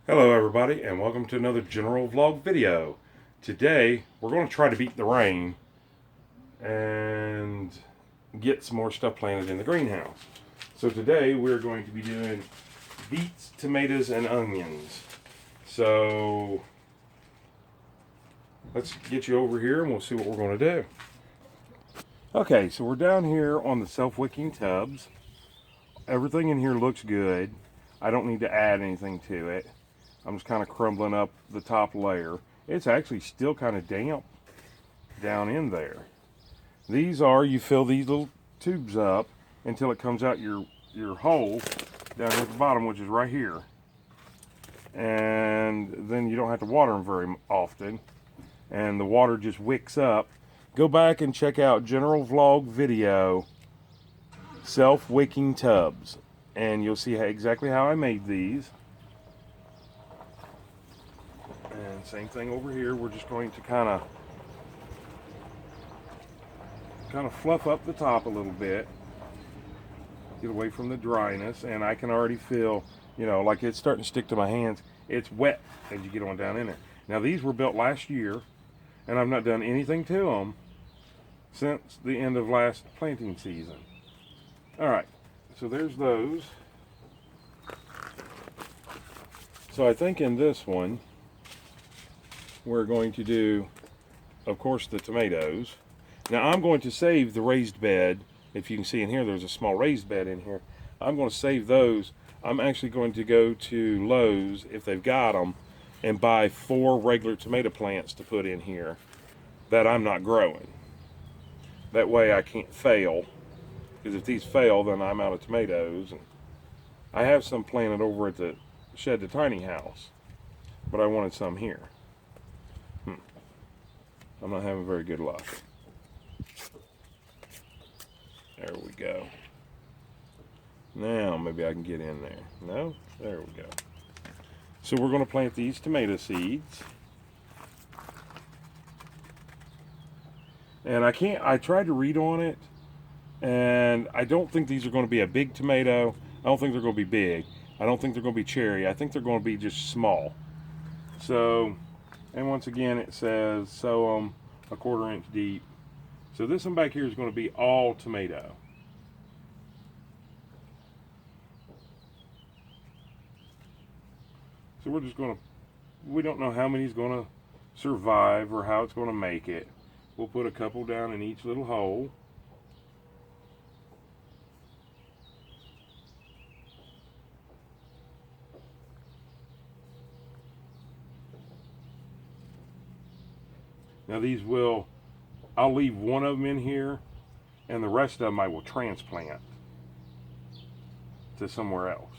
Hello everybody and welcome to another general vlog video. Today we're going to try to beat the rain and get some more stuff planted in the greenhouse. So today we're going to be doing beets, tomatoes, and onions. So let's get you over here and we'll see what we're going to do. Okay, so we're down here on the self-wicking tubs. Everything in here looks good. I don't need to add anything to it. I'm just kind of crumbling up the top layer. It's actually still kind of damp down in there. You fill these little tubes up until it comes out your hole down here at the bottom, which is right here. And then you don't have to water them very often. And the water just wicks up. Go back and check out general vlog video, self-wicking tubs. And you'll see exactly how I made these. And same thing over here. We're just going to kind of fluff up the top a little bit, get away from the dryness. And I can already feel, like it's starting to stick to my hands. It's wet as you get on down in there. Now these were built last year, and I've not done anything to them since the end of last planting season. All right, so there's those. So I think in this one we're going to do, of course, the tomatoes. Now I'm going to save the raised bed. If you can see in here, there's a small raised bed in here. I'm going to save those. I'm actually going to go to Lowe's, if they've got them, and buy 4 regular tomato plants to put in here that I'm not growing. That way I can't fail, because if these fail, then I'm out of tomatoes. And I have some planted over at the Shed the Tiny House, but I wanted some here. I'm not having very good luck. There we go. Now maybe I can get in there. No? There we go. So we're going to plant these tomato seeds. And I tried to read on it, and I don't think these are going to be a big tomato. I don't think they're going to be big. I don't think they're going to be cherry. I think they're going to be just small. So, and once again it says sow them 1/4 inch deep. So this one back here is going to be all tomato. So we're just going to, we don't know how many's going to survive or how it's going to make it. We'll put a couple down in each little hole. Now these I'll leave one of them in here, and the rest of them I will transplant to somewhere else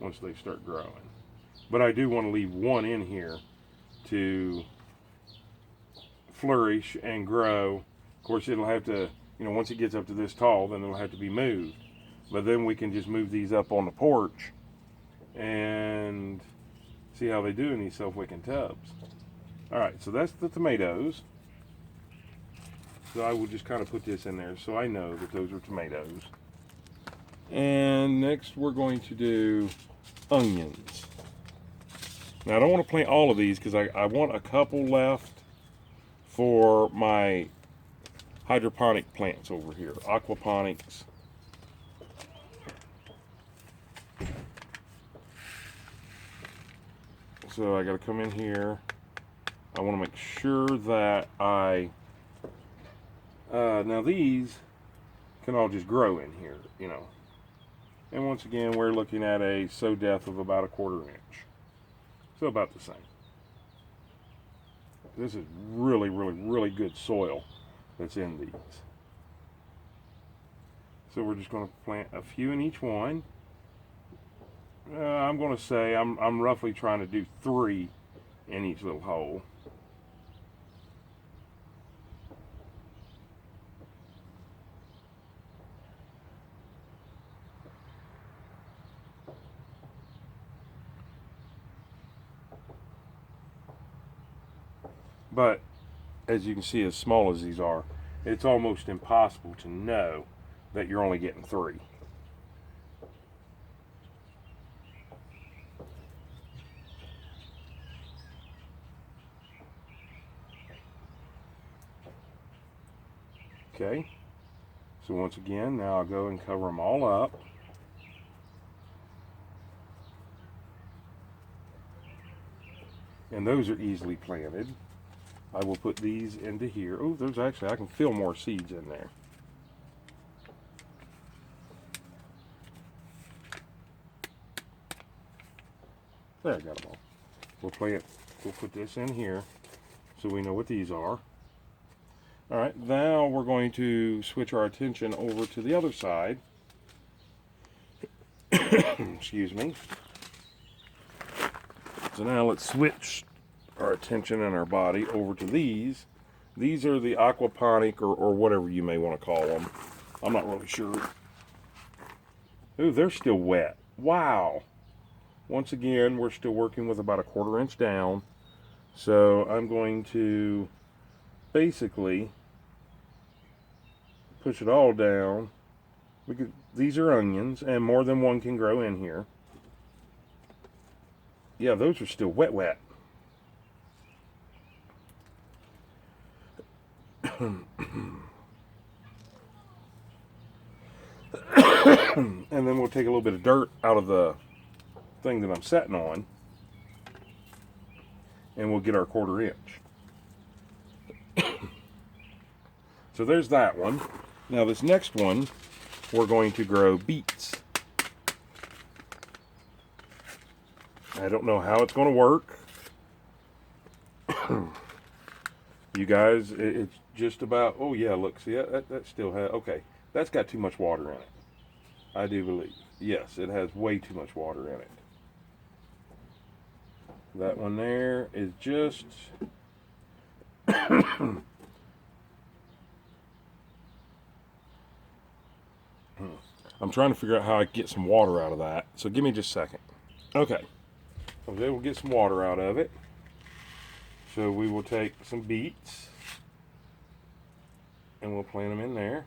once they start growing. But I do want to leave one in here to flourish and grow. Of course, it'll have to, once it gets up to this tall, then it'll have to be moved. But then we can just move these up on the porch and see how they do in these self-wicking tubs. All right, so that's the tomatoes. So I will just kind of put this in there so I know that those are tomatoes. And next we're going to do onions. Now I don't want to plant all of these because I want a couple left for my hydroponic plants over here, aquaponics. So I got to come in here. I want to make sure that now these can all just grow in here, And once again, we're looking at a sow depth of about 1/4 inch. So about the same. This is really, really, really good soil that's in these. So we're just going to plant a few in each one. I'm going to say I'm roughly trying to do 3 in each little hole. But as you can see, as small as these are, it's almost impossible to know that you're only getting 3. Okay, so once again, now I'll go and cover them all up. And those are easily planted. I will put these into here. Oh, there's actually, I can fill more seeds in there. There, I got them all. We'll put this in here so we know what these are. All right, now we're going to switch our attention over to the other side. Excuse me. So now let's switch our attention and our body over to these. These are the aquaponic or whatever you may want to call them. I'm not really sure. Ooh, they're still wet. Wow. Once again, we're still working with about a 1/4 inch down. So I'm going to basically push it all down. These are onions, and more than one can grow in here. Yeah, those are still wet. And then we'll take a little bit of dirt out of the thing that I'm setting on, and we'll get our 1/4 inch. So there's that one. Now this next one, we're going to grow beets. I don't know how it's going to work. You guys, it's just about, oh yeah, look, see, that still has, okay, that's got too much water in it. I do believe. Yes, it has way too much water in it. That one there is just... I'm trying to figure out how I get some water out of that. So give me just a second. Okay. I was able to get some water out of it. So we will take some beets and we'll plant them in there.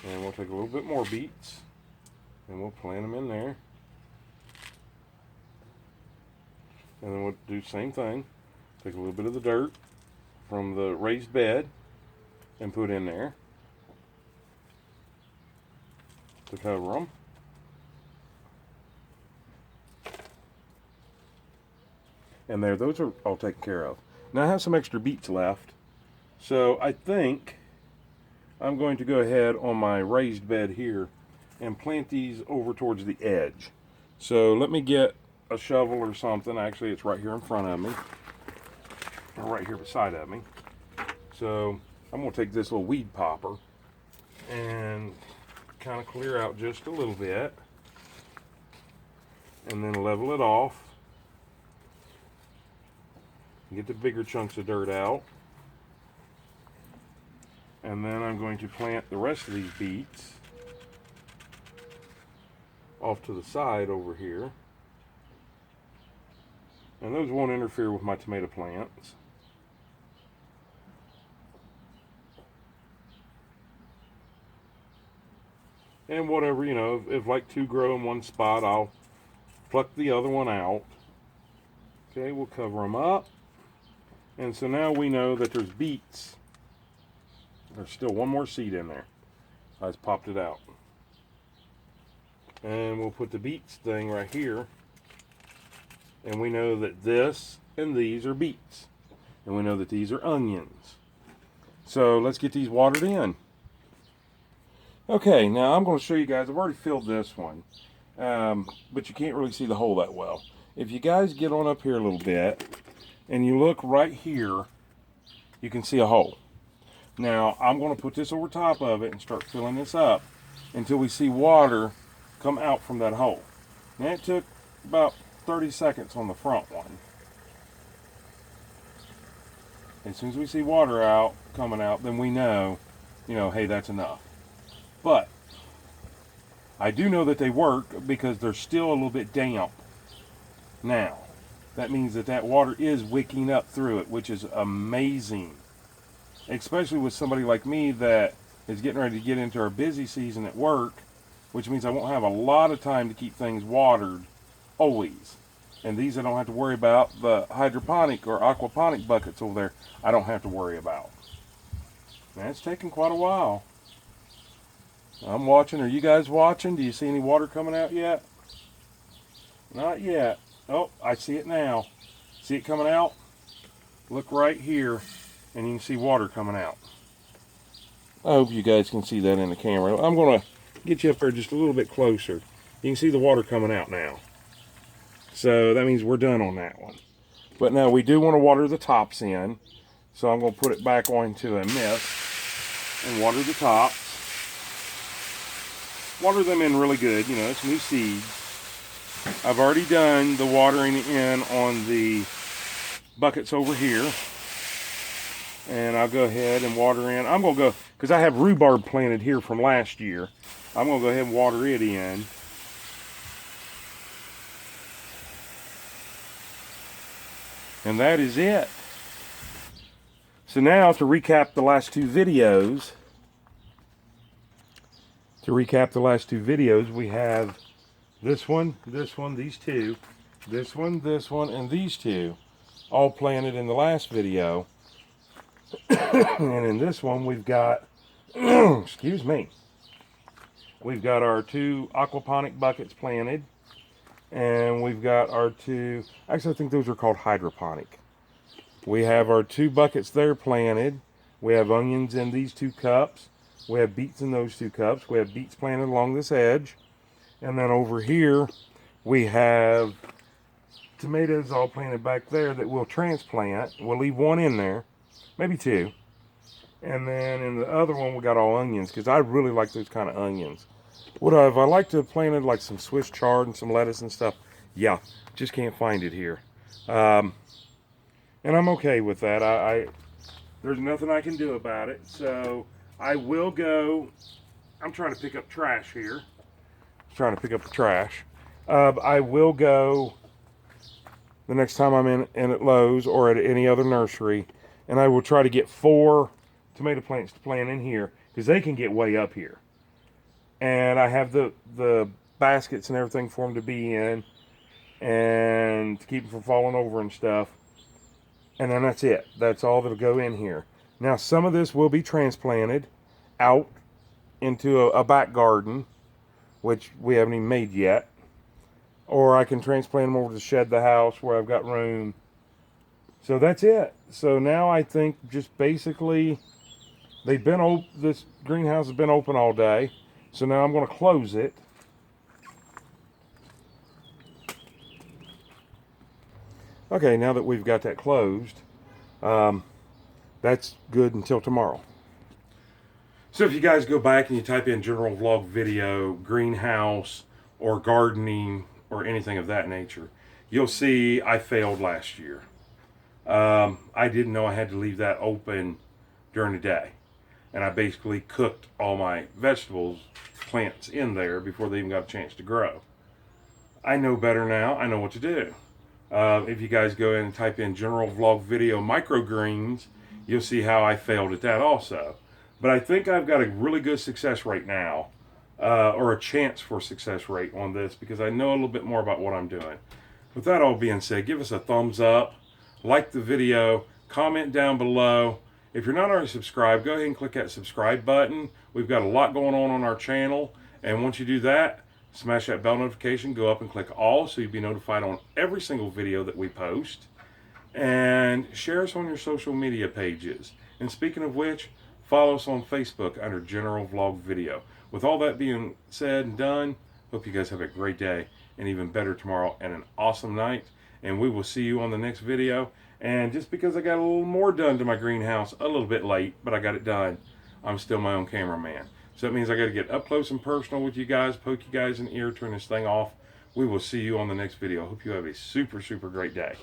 And we'll take a little bit more beets and we'll plant them in there. And then we'll do the same thing. Take a little bit of the dirt from the raised bed and put in there to cover them. And there, those are all taken care of. Now I have some extra beets left, so I think I'm going to go ahead on my raised bed here and plant these over towards the edge. So let me get a shovel or something. Actually, it's right here in front of me, or right here beside of me. So I'm going to take this little weed popper and kind of clear out just a little bit, and then level it off. Get the bigger chunks of dirt out. And then I'm going to plant the rest of these beets off to the side over here. And those won't interfere with my tomato plants. And whatever, you know, if like 2 grow in one spot, I'll pluck the other one out. Okay, we'll cover them up. And so now we know that there's beets. There's still one more seed in there. I just popped it out. And we'll put the beets thing right here. And we know that this and these are beets. And we know that these are onions. So let's get these watered in. Okay, now I'm going to show you guys. I've already filled this one. But you can't really see the hole that well. If you guys get on up here a little bit, and you look right here, you can see a hole. Now, I'm going to put this over top of it and start filling this up until we see water come out from that hole. Now, it took about 30 seconds on the front one. As soon as we see water coming out, then we know, hey, that's enough. But I do know that they work because they're still a little bit damp. Now, that means that water is wicking up through it, which is amazing. Especially with somebody like me that is getting ready to get into our busy season at work, which means I won't have a lot of time to keep things watered always. And these I don't have to worry about. The hydroponic or aquaponic buckets over there, I don't have to worry about. That's taking quite a while. I'm watching. Are you guys watching? Do you see any water coming out yet? Not yet. Oh, I see it now. See it coming out? Look right here, and you can see water coming out. I hope you guys can see that in the camera. I'm going to get you up there just a little bit closer. You can see the water coming out now. So that means we're done on that one. But now we do want to water the tops in. So I'm going to put it back onto a mist and water the tops. Water them in really good. You know, it's new seeds. I've already done the watering in on the buckets over here. And I'll go ahead and water in. I'm going to go, because I have rhubarb planted here from last year. I'm going to go ahead and water it in. And that is it. So now to recap the last two videos. We have this one, these two, this one, and these two, all planted in the last video. And in this one we've got, excuse me, we've got our two aquaponic buckets planted, and we've got our two, actually I think those are called hydroponic. We have our two buckets there planted. We have onions in these two cups. We have beets in those two cups. We have beets planted along this edge. And then over here, we have tomatoes all planted back there that we'll transplant. We'll leave one in there, maybe two. And then in the other one, we got all onions, because I really like those kind of onions. Would I have liked to have planted like some Swiss chard and some lettuce and stuff? Yeah, just can't find it here. And I'm okay with that. There's nothing I can do about it. So I will go. I'm trying to pick up trash here. Trying to pick up the trash. I will go the next time I'm in at Lowe's or at any other nursery, and I will try to get 4 tomato plants to plant in here, because they can get way up here. And I have the baskets and everything for them to be in, and to keep them from falling over and stuff. And then that's it. That's all that'll go in here. Now some of this will be transplanted out into a back garden, which we haven't even made yet. Or I can transplant them over to shed the house where I've got room. So that's it. So now I think just basically this greenhouse has been open all day. So now I'm going to close it. Okay, now that we've got that closed, that's good until tomorrow. So if you guys go back and you type in general vlog video, greenhouse, or gardening, or anything of that nature, you'll see I failed last year. I didn't know I had to leave that open during the day. And I basically cooked all my vegetables, plants in there before they even got a chance to grow. I know better now. I know what to do. If you guys go in and type in general vlog video microgreens, you'll see how I failed at that also. But I think I've got a really good success rate now, or a chance for success rate on this, because I know a little bit more about what I'm doing. With that all being said, give us a thumbs up, like the video, comment down below. If you're not already subscribed, go ahead and click that subscribe button. We've got a lot going on our channel, and once you do that, smash that bell notification, go up and click all, so you'll be notified on every single video that we post. And share us on your social media pages. And speaking of which, follow us on Facebook under General Vlog Video. With all that being said and done, hope you guys have a great day, and even better tomorrow, and an awesome night. And we will see you on the next video. And just because I got a little more done to my greenhouse, a little bit late, but I got it done, I'm still my own cameraman. So that means I got to get up close and personal with you guys, poke you guys in the ear, turn this thing off. We will see you on the next video. I hope you have a super, super great day.